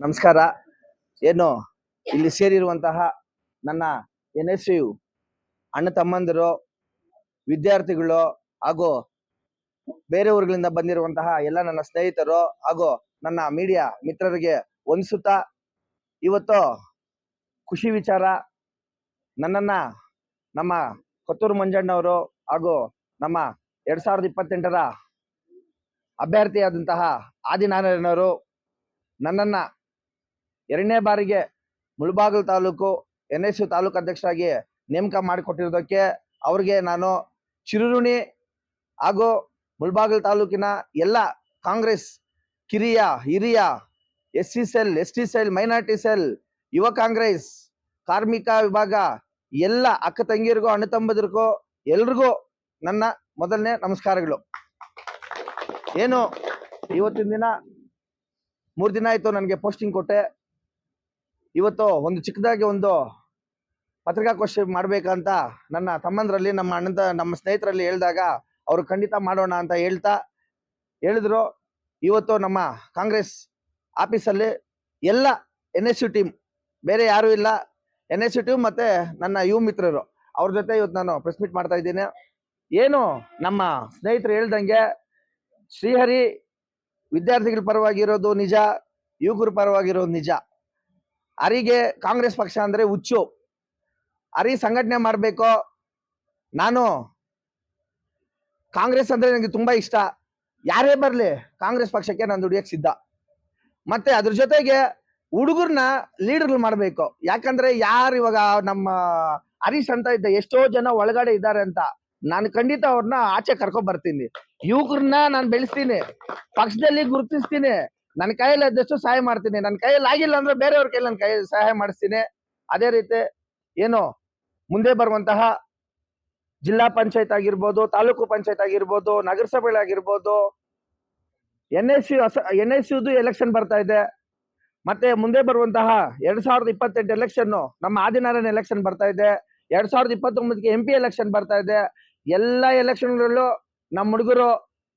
ನಮಸ್ಕಾರ. ಏನು ಇಲ್ಲಿ ಸೇರಿರುವಂತಹ ನನ್ನ NSU ಅಣ್ಣ ತಮ್ಮಂದಿರು, ವಿದ್ಯಾರ್ಥಿಗಳು ಹಾಗೂ ಬೇರೆ ಊರುಗಳಿಂದ ಬಂದಿರುವಂತಹ ಎಲ್ಲ ನನ್ನ ಸ್ನೇಹಿತರು ಹಾಗೂ ನನ್ನ ಮೀಡಿಯಾ ಮಿತ್ರರಿಗೆ ವಂದಿಸುತ್ತಾ, ಇವತ್ತು ಖುಷಿ ವಿಚಾರ. ನನ್ನನ್ನ ನಮ್ಮ ಕೊತ್ತೂರು ಮಂಜಣ್ಣವರು ಹಾಗೂ ನಮ್ಮ 2028ರ ಅಭ್ಯರ್ಥಿಯಾದಂತಹ ಆದಿನಾರಾಯಣವರು ನನ್ನನ್ನ 2ನೇ ಬಾರಿಗೆ ಮುಳಬಾಗಿಲು ತಾಲೂಕು NSU ತಾಲೂಕು ಅಧ್ಯಕ್ಷರಾಗಿ ನೇಮಕ ಮಾಡಿಕೊಟ್ಟಿರೋದಕ್ಕೆ ಅವರಿಗೆ ನಾನು ಚಿರಋಣಿ. ಹಾಗೂ ಮುಳಬಾಗಿಲು ತಾಲೂಕಿನ ಎಲ್ಲ ಕಾಂಗ್ರೆಸ್ ಕಿರಿಯ ಹಿರಿಯ SC cell, ST cell, minority cell, ಯುವ ಕಾಂಗ್ರೆಸ್, ಕಾರ್ಮಿಕ ವಿಭಾಗ ಎಲ್ಲ ಅಕ್ಕ ತಂಗಿಯರಿಗೂ ಅಣ್ಣ ತಮ್ಮಂದಿರಿಗೂ ಎಲ್ರಿಗೂ ನನ್ನ ಮೊದಲನೇ ನಮಸ್ಕಾರಗಳು. ಏನು ಇವತ್ತಿನ ದಿನ 3 ದಿನ ಆಯ್ತು ನನಗೆ ಪೋಸ್ಟಿಂಗ್ ಕೊಟ್ಟೆ. ಇವತ್ತು ಒಂದು ಚಿಕ್ಕದಾಗಿ ಒಂದು ಪತ್ರಿಕಾಗೋಷ್ಠಿ ಮಾಡ್ಬೇಕಂತ ನನ್ನ ತಮ್ಮಂದ್ರಲ್ಲಿ, ನಮ್ಮ ಸ್ನೇಹಿತರಲ್ಲಿ ಹೇಳಿದಾಗ ಅವರು ಖಂಡಿತ ಮಾಡೋಣ ಅಂತ ಹೇಳಿದ್ರು. ಇವತ್ತು ನಮ್ಮ ಕಾಂಗ್ರೆಸ್ ಆಫೀಸಲ್ಲಿ ಎಲ್ಲ NSU ಟೀಮ್, ಬೇರೆ ಯಾರು ಇಲ್ಲ, NSU ಟೀಮ್ ಮತ್ತೆ ನನ್ನ ಯುವ ಮಿತ್ರರು, ಅವ್ರ ಜೊತೆ ಇವತ್ತು ನಾನು ಪ್ರೆಸ್ ಮೀಟ್ ಮಾಡ್ತಾ ಇದ್ದೀನಿ. ಏನು ನಮ್ಮ ಸ್ನೇಹಿತರು ಹೇಳ್ದಂಗೆ ಶ್ರೀಹರಿ ವಿದ್ಯಾರ್ಥಿಗಳ ಪರವಾಗಿರೋದು ನಿಜ, ಯುವಕರ ಪರವಾಗಿರೋದು ನಿಜ. ಹರಿಗೆ ಕಾಂಗ್ರೆಸ್ ಪಕ್ಷ ಅಂದ್ರೆ ಹುಚ್ಚು. ಹರಿ ಸಂಘಟನೆ ಮಾಡಬೇಕು. ನಾನು ಕಾಂಗ್ರೆಸ್ ಅಂದ್ರೆ ನನಗೆ ತುಂಬಾ ಇಷ್ಟ. ಯಾರೇ ಬರ್ಲಿ ಕಾಂಗ್ರೆಸ್ ಪಕ್ಷಕ್ಕೆ ನಾನು ದುಡಿಯಕ್ಕೆ ಸಿದ್ಧ. ಮತ್ತೆ ಅದ್ರ ಜೊತೆಗೆ ಹುಡುಗರ್ನ ಲೀಡರ್ಗಳು ಮಾಡ್ಬೇಕು. ಯಾಕಂದ್ರೆ ಯಾರು ಇವಾಗ ನಮ್ಮ ಹರೀಶ್ ಅಂತ ಇದ್ದ ಎಷ್ಟೋ ಜನ ಒಳಗಡೆ ಇದ್ದಾರೆ ಅಂತ, ನಾನು ಖಂಡಿತ ಅವ್ರನ್ನ ಆಚೆ ಕರ್ಕೊಂಡ್ ಬರ್ತೀನಿ. ಯುವಕರನ್ನ ನಾನು ಬೆಳೆಸ್ತೀನಿ, ಪಕ್ಷದಲ್ಲಿ ಗುರುತಿಸ್ತೀನಿ, ನನ್ನ ಕೈಯಲ್ಲಿ ಆದಷ್ಟು ಸಹಾಯ ಮಾಡ್ತೀನಿ. ನನ್ನ ಕೈಯಲ್ಲಿ ಆಗಿಲ್ಲ ಅಂದ್ರೆ ಬೇರೆಯವ್ರ ಕೈಯಲ್ಲಿ ನನ್ನ ಕೈ ಸಹಾಯ ಮಾಡಿಸ್ತೀನಿ. ಅದೇ ರೀತಿ ಏನು ಮುಂದೆ ಬರುವಂತಹ ಜಿಲ್ಲಾ ಪಂಚಾಯತ್ ಆಗಿರ್ಬೋದು, ತಾಲೂಕು ಪಂಚಾಯತ್ ಆಗಿರ್ಬೋದು, ನಗರಸಭೆಗಳಾಗಿರ್ಬೋದು, NSUದು ಎಲೆಕ್ಷನ್ ಬರ್ತಾ ಇದೆ. ಮತ್ತೆ ಮುಂದೆ ಬರುವಂತಹ 2028 ಎಲೆಕ್ಷನ್ ನಮ್ಮ ಆದಿನಾರಾಯಣ ಎಲೆಕ್ಷನ್ ಬರ್ತಾ ಇದೆ. 2029ಕ್ಕೆ MP ಎಲೆಕ್ಷನ್ ಬರ್ತಾ ಇದೆ. ಎಲ್ಲ ಎಲೆಕ್ಷನ್ಗಳಲ್ಲೂ ನಮ್ಮ ಹುಡುಗರು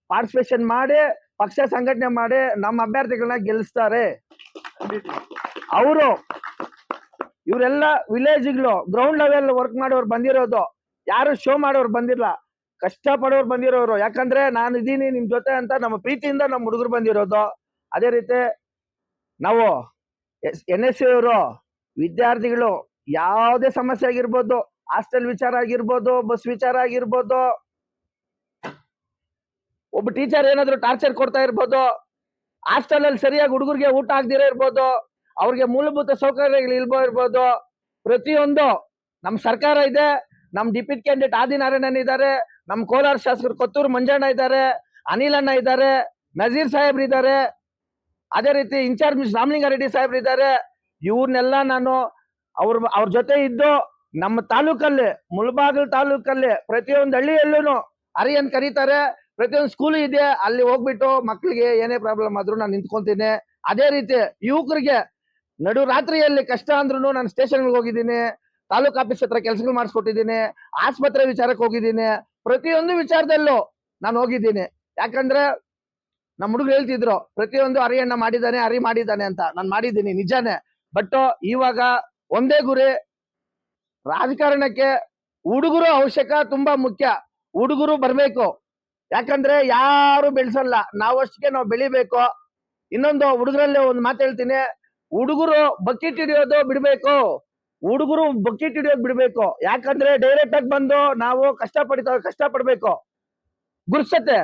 ಪಾರ್ಟಿಸಿಪೇಷನ್ ಮಾಡಿ, ಪಕ್ಷ ಸಂಘಟನೆ ಮಾಡಿ ನಮ್ಮ ಅಭ್ಯರ್ಥಿಗಳನ್ನ ಗೆಲ್ಲಿಸ್ತಾರೆ. ಇವರೆಲ್ಲ ವಿಲೇಜ್ಗಳು ಗ್ರೌಂಡ್ ಲೆವೆಲ್ ವರ್ಕ್ ಮಾಡೋರು ಬಂದಿರೋದು, ಯಾರು ಶೋ ಮಾಡೋರು ಬಂದಿಲ್ಲ, ಕಷ್ಟ ಪಡೋರು ಬಂದಿರೋರು. ಯಾಕಂದ್ರೆ ನಾನು ಇದೀನಿ ನಿಮ್ ಜೊತೆ ಅಂತ ನಮ್ಮ ಪ್ರೀತಿಯಿಂದ ನಮ್ಮ ಹುಡುಗರು ಬಂದಿರೋದು. ಅದೇ ರೀತಿ ನಾವು NSU ಅವರು ವಿದ್ಯಾರ್ಥಿಗಳು ಯಾವುದೇ ಸಮಸ್ಯೆ ಆಗಿರ್ಬೋದು, ಹಾಸ್ಟೆಲ್ ವಿಚಾರ ಆಗಿರ್ಬೋದು, ಬಸ್ ವಿಚಾರ ಆಗಿರ್ಬೋದು, ಒಬ್ಬ ಟೀಚರ್ ಏನಾದ್ರು ಟಾರ್ಚರ್ ಕೊಡ್ತಾ ಇರ್ಬೋದು, ಹಾಸ್ಟೆಲ್ ಅಲ್ಲಿ ಸರಿಯಾಗಿ ಹುಡುಗರಿಗೆ ಊಟ ಆಗದಿರೋ ಇರ್ಬೋದು, ಅವ್ರಿಗೆ ಮೂಲಭೂತ ಸೌಕರ್ಯಗಳು ಇರ್ಬೋದು, ಪ್ರತಿಯೊಂದು ನಮ್ಮ ಸರ್ಕಾರ ಇದೆ. ನಮ್ಮ ಡಿಪ್ಯೂಟಿ ಕ್ಯಾಂಡಿಡೇಟ್ ಆದಿನಾರಾಯಣನ್ ಇದ್ದಾರೆ, ನಮ್ಮ ಕೋಲಾರ ಶಾಸಕರು ಕೊತ್ತೂರು ಮಂಜಣ್ಣ ಇದ್ದಾರೆ, ಅನಿಲ್ ಅಣ್ಣ ಇದ್ದಾರೆ, ನಜೀರ್ ಸಾಹೇಬ್ರು ಇದ್ದಾರೆ, ಅದೇ ರೀತಿ ಇನ್ಚಾರ್ಜ್ ರಾಮಲಿಂಗಾರೆಡ್ಡಿ ಸಾಹೇಬ್ರು ಇದ್ದಾರೆ. ಇವ್ರನ್ನೆಲ್ಲ ನಾನು ಅವ್ರ ಜೊತೆ ಇದ್ದು ನಮ್ಮ ತಾಲೂಕಲ್ಲಿ, ಮುಳಬಾಗಿಲು ತಾಲೂಕಲ್ಲಿ ಪ್ರತಿಯೊಂದು ಹಳ್ಳಿಯಲ್ಲೂ ಹರಿಯನ್ ಕರೀತಾರೆ. ಪ್ರತಿಯೊಂದು ಸ್ಕೂಲ್ ಇದೆ, ಅಲ್ಲಿ ಹೋಗ್ಬಿಟ್ಟು ಮಕ್ಕಳಿಗೆ ಏನೇ ಪ್ರಾಬ್ಲಮ್ ಆದ್ರೂ ನಾನು ನಿಂತ್ಕೊಂತೀನಿ. ಅದೇ ರೀತಿ ಯುವಕರಿಗೆ ನಡು ರಾತ್ರಿಯಲ್ಲಿ ಕಷ್ಟ ಅಂದ್ರೂ ನಾನು ಸ್ಟೇಷನ್ಗೆ ಹೋಗಿದ್ದೀನಿ, ತಾಲೂಕ್ ಆಫೀಸ್ ಹತ್ರ ಕೆಲಸಗಳು ಮಾಡಿಸ್ಕೊಟ್ಟಿದ್ದೀನಿ, ಆಸ್ಪತ್ರೆ ವಿಚಾರಕ್ಕೆ ಹೋಗಿದ್ದೀನಿ, ಪ್ರತಿಯೊಂದು ವಿಚಾರದಲ್ಲೂ ನಾನು ಹೋಗಿದ್ದೀನಿ. ಯಾಕಂದ್ರೆ ನಮ್ಮ ಹುಡುಗರು ಹೇಳ್ತಿದ್ರು ಪ್ರತಿಯೊಂದು ಹರಿಯಣ್ಣ ಮಾಡಿದ್ದಾನೆ, ಹರಿ ಮಾಡಿದ್ದಾನೆ ಅಂತ. ನಾನು ಮಾಡಿದ್ದೀನಿ, ನಿಜಾನೇ. ಬಟ್ ಇವಾಗ ಒಂದೇ ಗುರಿ, ರಾಜಕಾರಣಕ್ಕೆ ಹುಡುಗರು ಅವಶ್ಯಕ, ತುಂಬಾ ಮುಖ್ಯ. ಹುಡುಗರು ಬರ್ಬೇಕು. ಯಾಕಂದ್ರೆ ಯಾರು ಬೆಳೆಸಲ್ಲ, ನಾವಷ್ಟಕ್ಕೆ ನಾವು ಬೆಳಿಬೇಕು. ಇನ್ನೊಂದು ಹುಡುಗರಲ್ಲಿ ಒಂದು ಮಾತು ಹೇಳ್ತೀನಿ, ಹುಡುಗರು ಬಕೆಟ್ ಹಿಡಿಯೋದು ಬಿಡ್ಬೇಕು. ಹುಡುಗರು ಬಕೆಟ್ ಹಿಡಿಯೋದು ಬಿಡ್ಬೇಕು. ಯಾಕಂದ್ರೆ ಡೈರೆಕ್ಟ್ ಆಗಿ ಬಂದು ನಾವು ಕಷ್ಟಪಡ್ಬೇಕು. ಗುರ್ಸತ್ತೆ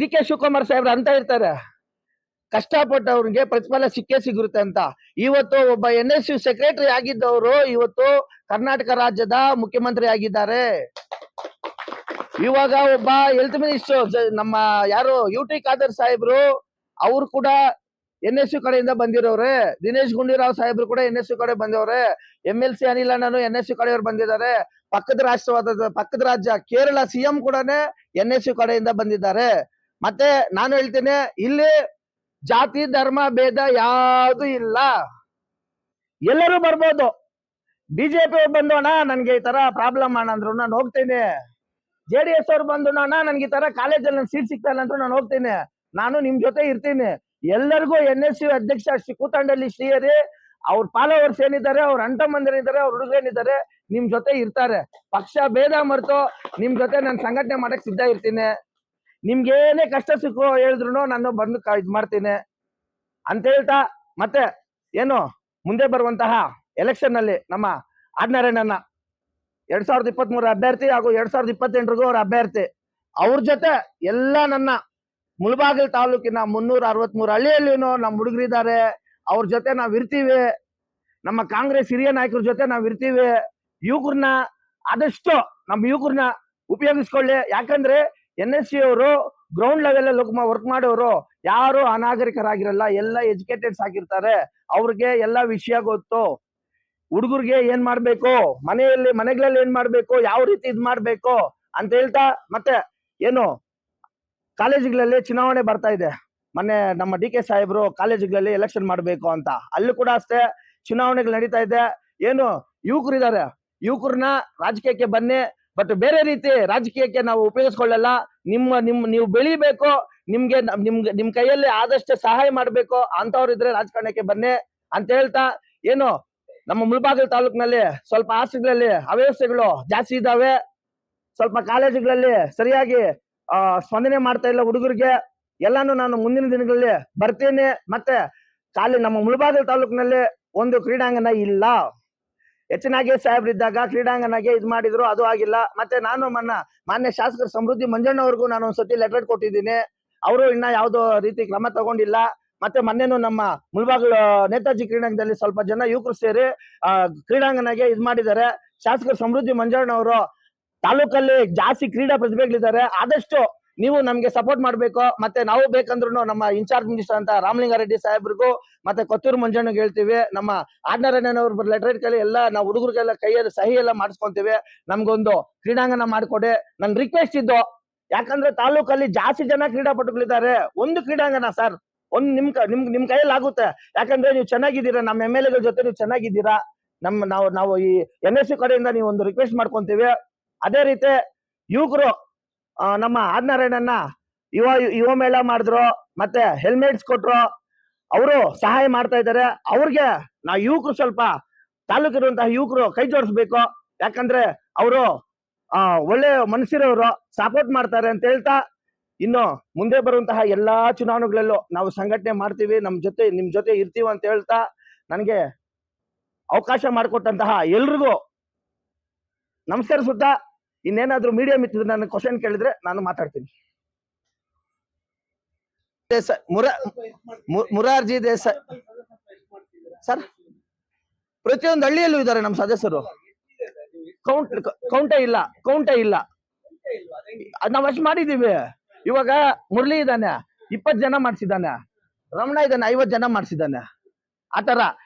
DK ಶಿವಕುಮಾರ್ ಸಾಹೇಬ್ರು ಅಂತ ಇರ್ತಾರೆ, ಕಷ್ಟಪಟ್ಟವ್ರಿಗೆ ಪ್ರತಿಫಲ ಸಿಕ್ಕೇ ಸಿಗುತ್ತೆ ಅಂತ. ಇವತ್ತು ಒಬ್ಬ NSU ಸೆಕ್ರೆಟರಿ ಆಗಿದ್ದವರು ಇವತ್ತು ಕರ್ನಾಟಕ ರಾಜ್ಯದ ಮುಖ್ಯಮಂತ್ರಿ ಆಗಿದ್ದಾರೆ. ಇವಾಗ ಒಬ್ಬ ಹೆಲ್ತ್ ಮಿನಿಸ್ಟರ್ ನಮ್ಮ ಯಾರು UT ಖಾದರ್ ಸಾಹೇಬ್ರು, ಅವ್ರು ಕೂಡ NSU ಕಡೆಯಿಂದ ಬಂದಿರೋರೆ. ದಿನೇಶ್ ಗುಂಡೂರಾವ್ ಸಾಹೇಬ್ರು ಕೂಡ NSU ಕಡೆ ಬಂದವ್ರೆ. MLC ಅನಿಲ್ ಅಣ್ಣನು NSU ಕಡೆಯವ್ರು ಬಂದಿದ್ದಾರೆ. ಪಕ್ಕದ ರಾಜ್ಯ ಕೇರಳ CM ಕೂಡ NSU ಕಡೆಯಿಂದ ಬಂದಿದ್ದಾರೆ. ಮತ್ತೆ ನಾನು ಹೇಳ್ತೇನೆ, ಇಲ್ಲಿ ಜಾತಿ ಧರ್ಮ ಭೇದ ಯಾವುದು ಇಲ್ಲ, ಎಲ್ಲರೂ ಬರ್ಬೋದು. BJP ಅವ್ರು ಬಂದೋಣ ನನ್ಗೆ ಈ ತರ ಪ್ರಾಬ್ಲಮ್ ಅಂದ್ರು ನಾನು ಹೋಗ್ತೇನೆ. JDS ಅವ್ರು ಬಂದು ನನ್ಗೆ ಈ ತರ ಕಾಲೇಜಲ್ಲಿ ಸೀಟ್ ಸಿಗ್ತಾ ಇಲ್ಲ ಅಂದ್ರು ನಾನು ಹೋಗ್ತೇನೆ. ನಾನು ನಿಮ್ ಜೊತೆ ಇರ್ತೀನಿ. ಎಲ್ಲರಿಗೂ NSU ಅಧ್ಯಕ್ಷ ಶ್ರೀ ಕೂತಂಡಳ್ಳಿ ಶ್ರೀಹರಿ ಅವ್ರ ಫಾಲೋವರ್ಸ್ ಏನಿದ್ದಾರೆ, ಅವ್ರ ಅಂಟಮ್ಮಂದಿರಿದ್ದಾರೆ, ಅವ್ರ ಹುಡುಗರೇನಿದ್ದಾರೆ, ನಿಮ್ ಜೊತೆ ಇರ್ತಾರೆ. ಪಕ್ಷ ಭೇದ ಮರೆತು ನಿಮ್ ಜೊತೆ ನಾನು ಸಂಘಟನೆ ಮಾಡಕ್ ಸಿದ್ಧ ಇರ್ತೀನಿ. ನಿಮ್ಗೆ ಏನೇ ಕಷ್ಟ ಸುಖ ಹೇಳಿದ್ರು ನಾನು ಬಂದು ಇದ್ ಮಾಡ್ತೀನಿ ಅಂತ ಹೇಳ್ತಾ, ಮತ್ತೆ ಏನು ಮುಂದೆ ಬರುವಂತಹ ಎಲೆಕ್ಷನ್ ನಲ್ಲಿ ನಮ್ಮ ಆಡ್ನಾರಾಯಣನ 2023 ಅಭ್ಯರ್ಥಿ ಹಾಗೂ 2028 ಅವ್ರ ಅಭ್ಯರ್ಥಿ, ಅವ್ರ ಜೊತೆ ಎಲ್ಲ ನನ್ನ ಮುಳಬಾಗಿಲು ತಾಲೂಕಿನ 363 ಹಳ್ಳಿಯಲ್ಲಿನೂ ನಮ್ಮ ಹುಡುಗರಿದ್ದಾರೆ. ಅವ್ರ ಜೊತೆ ನಾವ್ ಇರ್ತೀವಿ. ನಮ್ಮ ಕಾಂಗ್ರೆಸ್ ಹಿರಿಯ ನಾಯಕರ ಜೊತೆ ನಾವ್ ಇರ್ತೀವಿ. ಯುವಕರನ್ನ ಆದಷ್ಟು ನಮ್ಮ ಯುವಕರನ್ನ ಉಪಯೋಗಿಸ್ಕೊಳ್ಳಿ. ಯಾಕಂದ್ರೆ NSU ಅವರು ಗ್ರೌಂಡ್ ಲೆವೆಲ್ ಅಲ್ಲಿ ವರ್ಕ್ ಮಾಡೋರು ಯಾರು ಅನಾಗರಿಕರಾಗಿರಲ್ಲ, ಎಲ್ಲ ಎಜುಕೇಟೆಡ್ಸ್ ಆಗಿರ್ತಾರೆ. ಅವ್ರಿಗೆ ಎಲ್ಲ ವಿಷಯ ಗೊತ್ತು. ಹುಡುಗರಿಗೆ ಏನ್ ಮಾಡ್ಬೇಕು, ಮನೆಗಳಲ್ಲಿ ಏನ್ ಮಾಡ್ಬೇಕು, ಯಾವ ರೀತಿ ಇದ್ ಮಾಡ್ಬೇಕು ಅಂತ ಹೇಳ್ತಾ, ಮತ್ತೆ ಏನು ಕಾಲೇಜುಗಳಲ್ಲಿ ಚುನಾವಣೆ ಬರ್ತಾ ಇದೆ. ಮೊನ್ನೆ ನಮ್ಮ DK ಸಾಹೇಬ್ರು ಕಾಲೇಜುಗಳಲ್ಲಿ ಎಲೆಕ್ಷನ್ ಮಾಡ್ಬೇಕು ಅಂತ, ಅಲ್ಲೂ ಕೂಡ ಅಷ್ಟೇ ಚುನಾವಣೆಗಳು ನಡೀತಾ ಇದೆ. ಏನು ಯುವಕರಿದ್ದಾರೆ, ಯುವಕರನ್ನ ರಾಜಕೀಯಕ್ಕೆ ಬನ್ನಿ, ಬಟ್ ಬೇರೆ ರೀತಿ ರಾಜಕೀಯಕ್ಕೆ ನಾವು ಉಪಯೋಗಿಸ್ಕೊಳ್ಳಲ್ಲ. ನೀವು ಬೆಳಿಬೇಕು, ನಿಮ್ ಕೈಯಲ್ಲಿ ಆದಷ್ಟು ಸಹಾಯ ಮಾಡ್ಬೇಕು ಅಂತವ್ರಿದ್ರೆ ರಾಜಕಾರಣಕ್ಕೆ ಬನ್ನಿ ಅಂತ ಹೇಳ್ತಾ, ಏನು ನಮ್ಮ ಮುಳಬಾಗಿಲು ತಾಲೂಕಿನಲ್ಲಿ ಸ್ವಲ್ಪ ಹಾಸ್ಟೆಲ್ಗಳಲ್ಲಿ ಅವ್ಯವಸ್ಥೆಗಳು ಜಾಸ್ತಿ ಇದ್ದಾವೆ. ಸ್ವಲ್ಪ ಕಾಲೇಜುಗಳಲ್ಲಿ ಸರಿಯಾಗಿ ಸ್ಪಂದನೆ ಮಾಡ್ತಾ ಇಲ್ಲ ಹುಡುಗರಿಗೆ. ಎಲ್ಲಾನು ನಾನು ಮುಂದಿನ ದಿನಗಳಲ್ಲಿ ಬರ್ತೀನಿ. ಮತ್ತೆ ನಮ್ಮ ಮುಳಬಾಗಿಲು ತಾಲೂಕಿನಲ್ಲಿ ಒಂದು ಕ್ರೀಡಾಂಗಣ ಇಲ್ಲ. ಹೆಚ್ಚಿನಾಗಿ ಸಾಹೇಬ್ರಿದ್ದಾಗ ಕ್ರೀಡಾಂಗಣಗೆ ಇದ್ ಮಾಡಿದ್ರು, ಅದು ಆಗಿಲ್ಲ. ಮತ್ತೆ ನಾನು ಮಾನ್ಯ ಶಾಸಕರ ಸಮೃದ್ಧಿ ಮಂಜಣ್ಣವ್ರಿಗೂ ನಾನು ಒಂದ್ಸತಿ ಲೆಟರ್ ಕೊಟ್ಟಿದ್ದೀನಿ. ಅವರು ಇನ್ನ ಯಾವ್ದೋ ರೀತಿ ಕ್ರಮ ತಗೊಂಡಿಲ್ಲ. ಮತ್ತೆ ಮೊನ್ನೆನು ನಮ್ಮ ಮುಳಬಾಗಿಲು ನೇತಾಜಿ ಕ್ರೀಡಾಂಗಣದಲ್ಲಿ ಸ್ವಲ್ಪ ಜನ ಯುವಕರು ಸೇರಿ ಕ್ರೀಡಾಂಗಣಗೆ ಇದ್ ಮಾಡಿದ್ದಾರೆ. ಶಾಸಕರ ಸಮೃದ್ಧಿ ಮಂಜಣ್ಣವರು ತಾಲೂಕಲ್ಲಿ ಜಾಸ್ತಿ ಕ್ರೀಡಾ ಪ್ರತಿಭೆಗಳಿದ್ದಾರೆ. ಆದಷ್ಟು ನೀವು ನಮ್ಗೆ ಸಪೋರ್ಟ್ ಮಾಡ್ಬೇಕು. ಮತ್ತೆ ನಾವು ಬೇಕಂದ್ರು ನಮ್ಮ ಇನ್ಚಾರ್ಜ್ ಮಿನಿಸ್ಟರ್ ಅಂತ ರಾಮಲಿಂಗಾರೆಡ್ಡಿ ಸಾಹೇಬ್ರಿಗೂ ಮತ್ತೆ ಕೊತ್ತೂರು ಮಂಜಣ್ಣಗೆ ಹೇಳ್ತೀವಿ. ನಮ್ಮ ಆಡ್ನಾರಾಯಣವ್ರ ಲೆಟರ್ ಕೈಲಿ ಎಲ್ಲ ನಾವು ಹುಡುಗರಿಗೆಲ್ಲ ಕೈಯಲ್ಲಿ ಸಹಿ ಎಲ್ಲ ಮಾಡಿಸ್ಕೊಂತೀವಿ. ನಮ್ಗೊಂದು ಕ್ರೀಡಾಂಗಣ ಮಾಡ್ಕೊಡಿ. ನನ್ ರಿಕ್ವೆಸ್ಟ್ ಇದ್ದು, ಯಾಕಂದ್ರೆ ತಾಲೂಕಲ್ಲಿ ಜಾಸ್ತಿ ಜನ ಕ್ರೀಡಾಪಟುಗಳಿದ್ದಾರೆ. ಒಂದು ಕ್ರೀಡಾಂಗಣ ಸರ್, ಒಂದು ನಿಮ್ ಕೈಯಲ್ಲಿ ಆಗುತ್ತೆ. ಯಾಕಂದ್ರೆ ನೀವು ಚೆನ್ನಾಗಿದ್ದೀರಾ, ನಮ್ಮ MLA ಗಳ ಜೊತೆ ನೀವು ಚೆನ್ನಾಗಿದ್ದೀರಾ. ನಾವು ಈ NSU ಕಡೆಯಿಂದ ನೀವು ಒಂದು ರಿಕ್ವೆಸ್ಟ್ ಮಾಡ್ಕೊಂತೀವಿ. ಅದೇ ರೀತಿ ಯುವಕರು ನಮ್ಮ ಆಡ್ನಾರಾಯಣನ ಯುವ ಮೇಳ ಮಾಡಿದ್ರು, ಮತ್ತೆ ಹೆಲ್ಮೆಟ್ಸ್ ಕೊಟ್ರು, ಅವರು ಸಹಾಯ ಮಾಡ್ತಾ ಇದ್ದಾರೆ. ಅವ್ರಿಗೆ ನಾವು ಯುವಕರು ಸ್ವಲ್ಪ ತಾಲೂಕಿರುವಂತಹ ಯುವಕರು ಕೈ ಜೋಡಿಸ್ಬೇಕು. ಯಾಕಂದ್ರೆ ಅವರು ಒಳ್ಳೆ ಮನಸ್ಸಿರೋರು, ಸಪೋರ್ಟ್ ಮಾಡ್ತಾರೆ ಅಂತ ಹೇಳ್ತಾ, ಇನ್ನು ಮುಂದೆ ಬರುವಂತಹ ಎಲ್ಲಾ ಚುನಾವಣೆಗಳಲ್ಲೂ ನಾವು ಸಂಘಟನೆ ಮಾಡ್ತೀವಿ, ನಿಮ್ ಜೊತೆ ಇರ್ತೀವಿ ಅಂತ ಹೇಳ್ತಾ, ನನಗೆ ಅವಕಾಶ ಮಾಡಿಕೊಟ್ಟಂತಹ ಎಲ್ರಿಗೂ ನಮಸ್ಕರಿಸುತ್ತಾ, ಇನ್ನೇನಾದ್ರೂ ಮೀಡಿಯಾ ಮಿತ್ರ ನನ್ನ ಕ್ವಶನ್ ಕೇಳಿದ್ರೆ ನಾನು ಮಾತಾಡ್ತೀನಿ. ಮುರಾರ್ಜಿ ದೇಸಾಯಿ ಸರ್, ಪ್ರತಿಯೊಂದು ಹಳ್ಳಿಯಲ್ಲೂ ಇದ್ದಾರೆ ನಮ್ಮ ಸದಸ್ಯರು. ಕೌಂಟೇ ಇಲ್ಲ. ನಾವ್ ಅಷ್ಟು ಮಾಡಿದೀವಿ. ಇವಾಗ ಮುರಳಿ ಇದ್ದಾನೆ, 20 ಜನ ಮಾಡ್ಸಿದ್ದಾನೆ. ರಮಣ ಇದ್ದಾನೆ, 50 ಜನ ಮಾಡ್ಸಿದ್ದಾನೆ. ಆತರ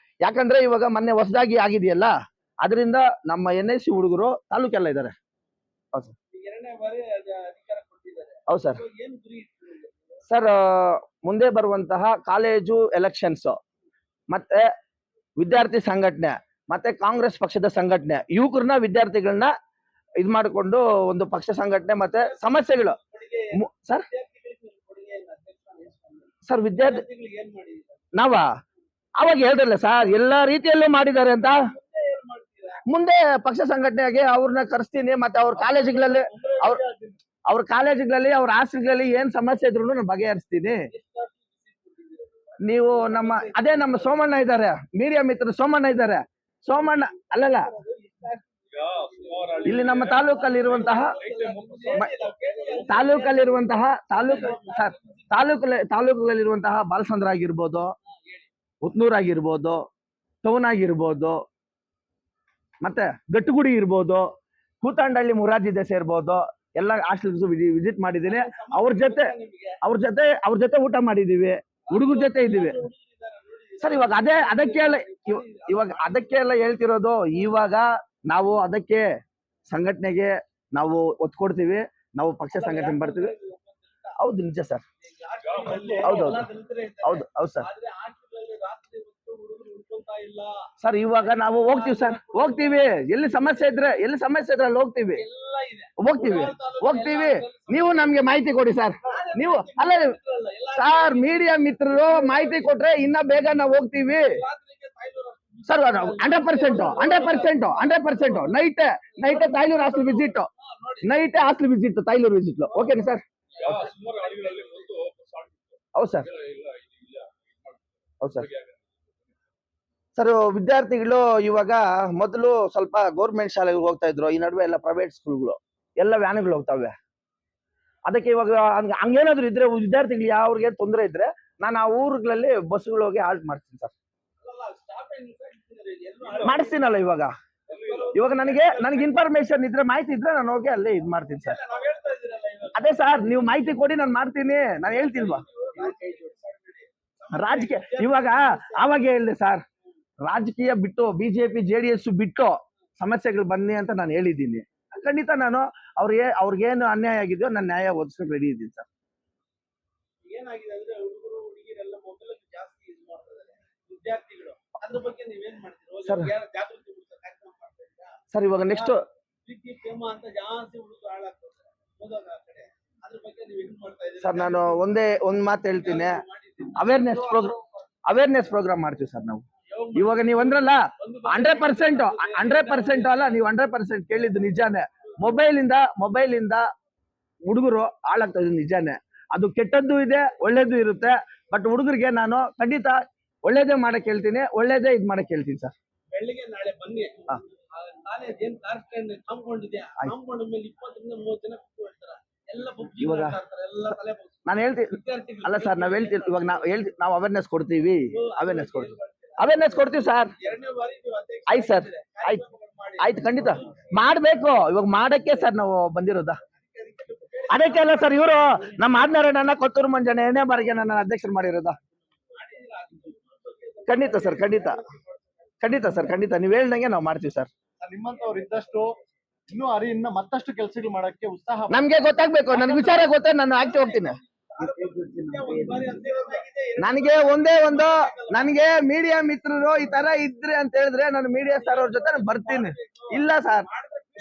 ಯಾಕಂದ್ರೆ ಇವಾಗ ಮೊನ್ನೆ ಹೊಸದಾಗಿ ಆಗಿದೆಯಲ್ಲ, ಅದರಿಂದ ನಮ್ಮ NSU ಹುಡುಗರು ತಾಲೂಕೆಲ್ಲ ಇದ್ದಾರೆ. ಹೌದು ಸರ್. ಸರ್, ಮುಂದೆ ಬರುವಂತಹ ಕಾಲೇಜು ಎಲೆಕ್ಷನ್ಸ್, ಮತ್ತೆ ವಿದ್ಯಾರ್ಥಿ ಸಂಘಟನೆ, ಮತ್ತೆ ಕಾಂಗ್ರೆಸ್ ಪಕ್ಷದ ಸಂಘಟನೆ, ಯುವಕರನ್ನ ವಿದ್ಯಾರ್ಥಿಗಳನ್ನ ಇದ್ ಮಾಡಿಕೊಂಡು ಒಂದು ಪಕ್ಷ ಸಂಘಟನೆ, ಮತ್ತೆ ಸಮಸ್ಯೆಗಳು ಸರ್ ವಿದ್ಯಾರ್ಥಿ ಅವಾಗ ಹೇಳಿದ್ರಲ್ಲ ಸರ್, ಎಲ್ಲಾ ರೀತಿಯಲ್ಲೂ ಮಾಡಿದ್ದಾರೆ ಅಂತ. ಮುಂದೆ ಪಕ್ಷ ಸಂಘಟನೆಗೆ ಅವ್ರನ್ನ ಕರೆಸ್ತೀನಿ. ಮತ್ತೆ ಅವ್ರ ಕಾಲೇಜುಗಳಲ್ಲಿ ಅವ್ರ ಹಾಸ್ಟೆಲ್ಗಳಲ್ಲಿ ಏನ್ ಸಮಸ್ಯೆ ಇದ್ರು ನಾನು ಬಗೆಹರಿಸ್ತೀನಿ. ನೀವು ನಮ್ಮ ಸೋಮಣ್ಣ ಇದ್ದಾರೆ, ಮೀಡಿಯಾ ಮಿತ್ರ ಸೋಮಣ್ಣ ಇದ್ದಾರೆ. ಸೋಮಣ್ಣ ಅಲ್ಲಲ್ಲ, ಇಲ್ಲಿ ನಮ್ಮ ತಾಲೂಕಲ್ಲಿರುವಂತಹ ಬಾಲಸಂದ್ರ ಆಗಿರ್ಬೋದು, ಉತ್ನೂರ್ ಆಗಿರ್ಬೋದು, ಟೌನ್ ಆಗಿರ್ಬೋದು, ಮತ್ತೆ ಗಟ್ಟುಗುಡಿ ಇರ್ಬೋದು, ಕೂತಂಡಳ್ಳಿ ಮುರಾರ್ಜಿ ದೇಸಾಯಿ ಇರ್ಬೋದು, ಎಲ್ಲ ಹಾಸ್ಟೆಲ್ಸ್ ವಿಸಿಟ್ ಮಾಡಿದ್ದೀನಿ. ಅವ್ರ ಜೊತೆ ಊಟ ಮಾಡಿದೀವಿ, ಹುಡುಗರ ಜೊತೆ ಇದ್ದೀವಿ ಸರ್. ಇವಾಗ ಅದಕ್ಕೆ ಎಲ್ಲ ಹೇಳ್ತಿರೋದು. ಇವಾಗ ನಾವು ಅದಕ್ಕೆ ಸಂಘಟನೆಗೆ ನಾವು ಒತ್ತು ಕೊಡ್ತೀವಿ. ನಾವು ಪಕ್ಷ ಸಂಘಟನೆ ಬರ್ತೀವಿ. ಹೌದು, ನಿಜ ಸರ್. ಹೌದು ಸರ್. ಸರ್, ಇವಾಗ ನಾವು ಹೋಗ್ತೀವಿ. ಎಲ್ಲಿ ಸಮಸ್ಯೆ ಇದ್ರೆ ಅಲ್ಲಿ ಹೋಗ್ತೀವಿ. ನೀವು ನಮ್ಗೆ ಮಾಹಿತಿ ಕೊಡಿ ಸರ್. ನೀವು ಅಲ್ಲ ಸರ್, ಮೀಡಿಯಾ ಮಿತ್ರರು ಮಾಹಿತಿ ಕೊಟ್ರೆ ಇನ್ನ ಬೇಗ ನಾವು ಹೋಗ್ತೀವಿ sir. 100% night Tayluru hostel visit, night hostel visit, Tayluru visit. ಓಕೆನಾ ಸರ್? ಹೌದು ಸರ್, ಹೌದು ಸರ್. ಸರ್, ವಿದ್ಯಾರ್ಥಿಗಳು ಇವಾಗ ಮೊದಲು ಸ್ವಲ್ಪ ಗೌರ್ಮೆಂಟ್ ಶಾಲೆಗೆ ಹೋಗ್ತಾ ಇದ್ರು, ಈ ನಡುವೆ ಎಲ್ಲ ಪ್ರೈವೇಟ್ ಸ್ಕೂಲ್ಗಳು ಎಲ್ಲ ವ್ಯಾನ್ಗಳು ಹೋಗ್ತಾವೆ. ಅದಕ್ಕೆ ಇವಾಗ ಹಂಗೇನಾದ್ರು ಇದ್ರೆ ವಿದ್ಯಾರ್ಥಿಗಳು ಯಾವ್ರಿಗೆ ತೊಂದರೆ ಇದ್ರೆ ನಾನು ಆ ಊರುಗಳಲ್ಲಿ ಬಸ್ಗಳು ಹೋಗಿ ಹಾಲ್ಟ್ ಮಾಡ್ತೀನಿ ಸರ್. ಮಾಡಿಸ್ತೀನಲ್ಲ ಇವಾಗ ನನಗೆ ಇನ್ಫಾರ್ಮೇಶನ್ ಇದ್ರೆ, ಮಾಹಿತಿ ಇದ್ರೆ ನಾನು ಹೋಗಿ ಅಲ್ಲಿ ಇದ್ ಮಾಡ್ತೀನಿ ಸರ್. ಅದೇ ಸರ್, ನೀವು ಮಾಹಿತಿ ಕೊಡಿ, ನಾನು ಮಾಡ್ತೀನಿ. ನಾನು ಹೇಳ್ತಿಲ್ವಾ ರಾಜಕೀಯ ಇವಾಗ ಆವಾಗ ಹೇಳಿದೆ ಸರ್, ರಾಜಕೀಯ ಬಿಟ್ಟು ಬಿಜೆಪಿ ಜೆಡಿಎಸ್ ಬಿಟ್ಟು ಸಮಸ್ಯೆಗಳು ಬನ್ನಿ ಅಂತ ನಾನು ಹೇಳಿದ್ದೀನಿ. ಖಂಡಿತ ನಾನು ಅವ್ರಿಗೇನು ಅನ್ಯಾಯ ಆಗಿದೆಯೋ ನಾನು ನ್ಯಾಯ ಒದಗಿಸಕ್ಕೆ ರೆಡಿ ಇದ್ದೀನಿ ಸರ್. ಏನಾಗಿದೆ ಅಂದ್ರೆ ಹುಡುಗರು ಹುಡುಗಿರೆಲ್ಲ ಮೊಬೈಲ್ ಜಾಸ್ತಿ ಯೂಸ್ ಮಾಡ್ತಿದ್ದಾರೆ ವಿದ್ಯಾರ್ಥಿಗಳು. ಅದ್ರ ಬಗ್ಗೆ ನೀವೇನ್ ಮಾಡ್ತೀರಾ? ಜಾಗೃತಿ ಮೂಡಿಸೋ ಕಾರ್ಯಕ್ರಮ ಮಾಡ್ತಾ ಇದ್ದೀರಾ ಸರ್? ಇವಾಗ ನೆಕ್ಸ್ಟ್ ಪ್ರೀತಿ ಪ್ರೇಮ ಅಂತ ಜಾಸ್ತಿ ಹುಡುಗರು ಹಾಳಾಗ್ತಾರೆ ಓದೋದ ಕಡೆ. ಅದ್ರ ಬಗ್ಗೆ ನೀವ್ ಹೆಂಗ್ ಮಾಡ್ತಾ ಇದ್ದೀರಾ ಸರ್? ನಾನು ಒಂದ್ ಮಾತು ಹೇಳ್ತೀನಿ, ಅವೇರ್ನೆಸ್ ಪ್ರೋಗ್ರಾಮ್ ಮಾಡ್ತೀವಿ ಸರ್ ನಾವು. ಇವಾಗ ನೀವ್ ಅಂದ್ರಲ್ಲ 100% ಅಲ್ಲ, ನೀವು 100% ಕೇಳಿದ್ದು ನಿಜಾನೇ. ಮೊಬೈಲ್ ಇಂದ ಹುಡುಗರು ಹಾಳಾಗ್ತಾ ಇದ್ದು ನಿಜಾನೇ. ಅದು ಕೆಟ್ಟದ್ದು ಇದೆ, ಒಳ್ಳೇದು ಇರುತ್ತೆ. ಬಟ್ ಹುಡುಗರಿಗೆ ನಾನು ಖಂಡಿತ ಒಳ್ಳೇದೇ ಮಾಡಕ್ ಹೇಳ್ತೀನಿ, ಒಳ್ಳೇದೇ ಇದ್ ಮಾಡಕ್ ಹೇಳ್ತೀನಿ ಸರ್. ಬೆಳಿಗ್ಗೆ ನಾಳೆ ಬನ್ನಿ, ಕಾಲೇಜ್ ಏನ್ ಕಾರ್ಯಕ್ರಮ ಕಾಂಪೌಂಡ್ ಇದೆ, ಕಾಂಪೌಂಡ್ ಮೇಲೆ 20 ರಿಂದ 30 ಜನ ಕೂತ್ಕೊಳ್ತಾರೆ. ಎಲ್ಲ ಇವಾಗ ನಾನು ಹೇಳ್ತೀನಿ ಅಲ್ಲ ಸರ್, ನಾವ್ ಹೇಳ್ತೀವಿ ಇವಾಗ ನಾವು ಅವೇರ್ನೆಸ್ ಕೊಡ್ತೀವಿ ಸರ್. ಆಯ್ತು ಸರ್, ಆಯ್ತು ಖಂಡಿತ ಮಾಡ್ಬೇಕು. ಇವಾಗ ಮಾಡಕ್ಕೆ ಸರ್ ನಾವು ಬಂದಿರೋದ. ಅದಕ್ಕೆ ಅಲ್ಲ ಸರ್, ಇವರು ನಮ್ಮ ಆದ್ನಾರಾಯಣ ಕೊತ್ತೂರು ಮಂಜಣ್ಣ 2ನೇ ಬಾರಿಗೆ ನನ್ನ ಅಧ್ಯಕ್ಷರು ಮಾಡಿರೋದ. ಖಂಡಿತ ಸರ್, ಖಂಡಿತ ನೀವ್ ಹೇಳ್ದಂಗೆ ನಾವು ಮಾಡ್ತೀವಿ ಸರ್. ನಿಮ್ಮಂತವ್ರು ಇದ್ದಷ್ಟು ಇನ್ನು ಮತ್ತಷ್ಟು ಕೆಲಸಗಳು ಮಾಡಕ್ಕೆ ಉತ್ಸಾಹ ನಮ್ಗೆ ಗೊತ್ತಾಗ್ಬೇಕು. ನನ್ಗೆ ವಿಚಾರ ಗೊತ್ತ, ನಾನು ಆಕ್ಟಿವ್ ಹೋಗ್ತೀನಿ. ನನಗೆ ನನಗೆ ಮೀಡಿಯಾ ಮಿತ್ರರು ಈ ತರ ಇದ್ರೆ ಅಂತ ಹೇಳಿದ್ರೆ ನಾನು ಮೀಡಿಯಾ ಸರ್ ಅವ್ರ ಜೊತೆ ಬರ್ತೀನಿ. ಇಲ್ಲ ಸರ್,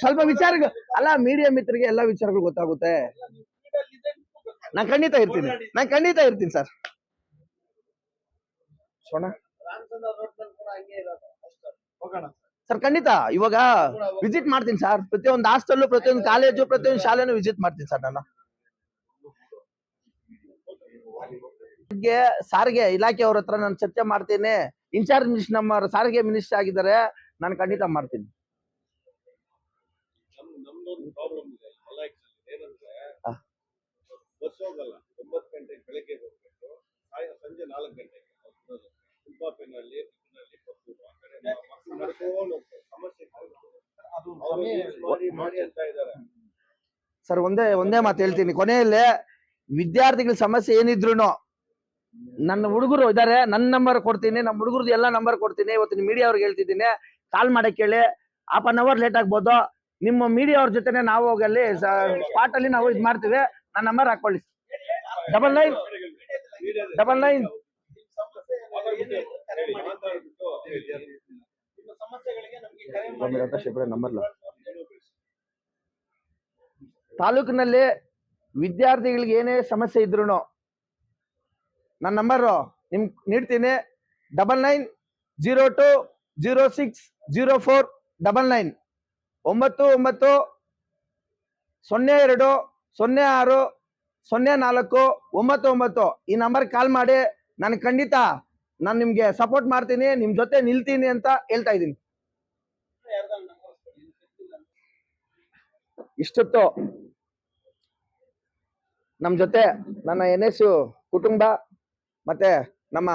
ಸ್ವಲ್ಪ ವಿಚಾರ ಅಲ್ಲ, ಮೀಡಿಯಾ ಮಿತ್ರರಿಗೆ ಎಲ್ಲಾ ವಿಚಾರಗಳು ಗೊತ್ತಾಗುತ್ತೆ. ನಾನು ಖಂಡಿತ ಇರ್ತೀನಿ ಸರ್. ಸರ್ ಖಂಡಿತ ಇವಾಗ ವಿಸಿಟ್ ಮಾಡ್ತೀನಿ ಸರ್. ಪ್ರತಿಯೊಂದು ಹಾಸ್ಟೆಲ್, ಪ್ರತಿಯೊಂದು ಕಾಲೇಜು, ಪ್ರತಿಯೊಂದು ಶಾಲೆನೂ ವಿಸಿಟ್ ಮಾಡ್ತೀನಿ ಸರ್. ನಾನು ಸಾರಿಗೆ ಇಲಾಖೆ ಅವ್ರ ಹತ್ರ ನಾನು ಚರ್ಚೆ ಮಾಡ್ತೀನಿ. ಇನ್ಚಾರ್ಜ್ ಮಿನಿಸ್ಟರ್ ನಮ್ಮ ಸಾರಿಗೆ ಮಿನಿಸ್ಟರ್ ಆಗಿದ್ದಾರೆ, ನಾನು ಖಂಡಿತ ಮಾಡ್ತೀನಿ. ಬಸ್ ಹೋಗಲ್ಲ, 9 ಗಂಟೆಗೆ ಬೆಳಗ್ಗೆ ಹೋಗ್ಬೇಕು, ಸಂಜೆ 4 ಗಂಟೆಗೆ ಕುಂಪಾಪಿನಲ್ಲಿ ಸರ್ ಒಂದೇ ಮಾತು ಹೇಳ್ತೀನಿ ಕೊನೆಯಲ್ಲೇ. ವಿದ್ಯಾರ್ಥಿಗಳ ಸಮಸ್ಯೆ ಏನಿದ್ರು ನನ್ನ ಹುಡುಗರು ಇದಾರೆ, ನನ್ನ ನಂಬರ್ ಕೊಡ್ತೀನಿ, ನಮ್ಮ ಹುಡುಗರದ್ದು ಎಲ್ಲ ನಂಬರ್ ಕೊಡ್ತೀನಿ. ಇವತ್ತಿನ ಮೀಡಿಯಾ ಅವ್ರಿಗೆ ಹೇಳ್ತಿದ್ದೀನಿ, ಕಾಲ್ ಮಾಡಕ್ ಹೇಳಿ. 1/2 ಅವರ್ ಲೇಟ್ ಆಗ್ಬೋದು, ನಿಮ್ಮ ಮೀಡಿಯಾ ಅವ್ರ ಜೊತೆನೆ ನಾವು ಹೋಗಲ್ಲಿ ಸ್ಪಾಟ್ ಅಲ್ಲಿ ನಾವು ಇದ್ ಮಾಡ್ತೀವಿ. ನನ್ನ ನಂಬರ್ ಹಾಕೊಳ್ಳಿ, 9999. ತಾಲೂಕಿನಲ್ಲಿ ವಿದ್ಯಾರ್ಥಿಗಳಿಗೆ ಏನೇ ಸಮಸ್ಯೆ ಇದ್ರು ನನ್ನ ನಂಬರ್ ನಿಮ್ಗೆ ನೀಡ್ತೀನಿ. 9902060499 9902060499 ಈ ನಂಬರ್ ಕಾಲ್ ಮಾಡಿ. ನಾನು ಖಂಡಿತ ನಿಮ್ಗೆ ಸಪೋರ್ಟ್ ಮಾಡ್ತೀನಿ, ನಿಮ್ ಜೊತೆ ನಿಲ್ತೀನಿ ಅಂತ ಹೇಳ್ತಾ ಇದ್ದೀನಿ. ಇಷ್ಟೊತ್ತು ನಮ್ ಜೊತೆ ನನ್ನ NS ಕುಟುಂಬ ಮತ್ತೆ ನಮ್ಮ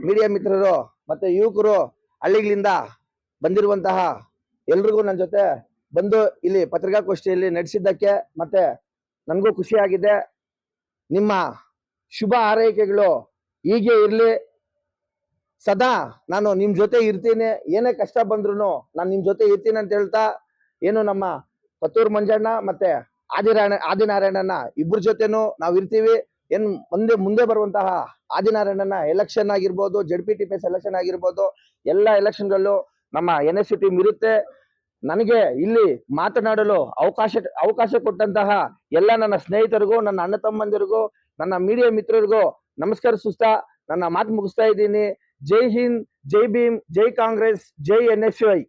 ಮೀಡಿಯಾ ಮಿತ್ರರು ಮತ್ತೆ ಯುವಕರು ಹಳ್ಳಿಗಳಿಂದ ಬಂದಿರುವಂತಹ ಎಲ್ರಿಗೂ ನನ್ನ ಜೊತೆ ಬಂದು ಇಲ್ಲಿ ಪತ್ರಿಕಾಗೋಷ್ಠಿಯಲ್ಲಿ ನಡೆಸಿದ್ದಕ್ಕೆ ಮತ್ತೆ ನನಗೂ ಖುಷಿಯಾಗಿದೆ. ನಿಮ್ಮ ಶುಭ ಹಾರೈಕೆಗಳು ಹೀಗೆ ಇರ್ಲಿ. ಸದಾ ನಾನು ನಿಮ್ ಜೊತೆ ಇರ್ತೀನಿ, ಏನೇ ಕಷ್ಟ ಬಂದ್ರು ನಾನು ನಿಮ್ ಜೊತೆ ಇರ್ತೀನಿ ಅಂತ ಹೇಳ್ತಾ, ಏನು ನಮ್ಮ ಕೊತ್ತೂರು ಮಂಜಣ್ಣ ಮತ್ತೆ ಆದಿನಾರಾಯಣನ ಇಬ್ಬರ ಜೊತೆನೂ ನಾವು ಇರ್ತೀವಿ. ಏನ್ ಮುಂದೆ ಬರುವಂತಹ ಆದಿನಾರಾಯಣನ ಎಲೆಕ್ಷನ್ ಆಗಿರ್ಬೋದು, ZPTPS ಎಲೆಕ್ಷನ್ ಆಗಿರ್ಬೋದು, ಎಲ್ಲ ಎಲೆಕ್ಷನ್ಗಳಲ್ಲೂ ನಮ್ಮ NSU ಟೀಮ್ ಇರುತ್ತೆ. ನನಗೆ ಇಲ್ಲಿ ಮಾತನಾಡಲು ಅವಕಾಶ ಕೊಟ್ಟಂತಹ ಎಲ್ಲ ನನ್ನ ಸ್ನೇಹಿತರಿಗೂ, ನನ್ನ ಅಣ್ಣ ತಮ್ಮಂದಿರಿಗೂ, ನನ್ನ ಮೀಡಿಯಾ ಮಿತ್ರರಿಗೂ ನಮಸ್ಕರಿಸುತ್ತಾ ನನ್ನ ಮಾತು ಮುಗಿಸ್ತಾ ಇದ್ದೀನಿ. ಜೈ ಹಿಂದ್, ಜೈ ಭೀಮ್, ಜೈ ಕಾಂಗ್ರೆಸ್, ಜೈ NSY.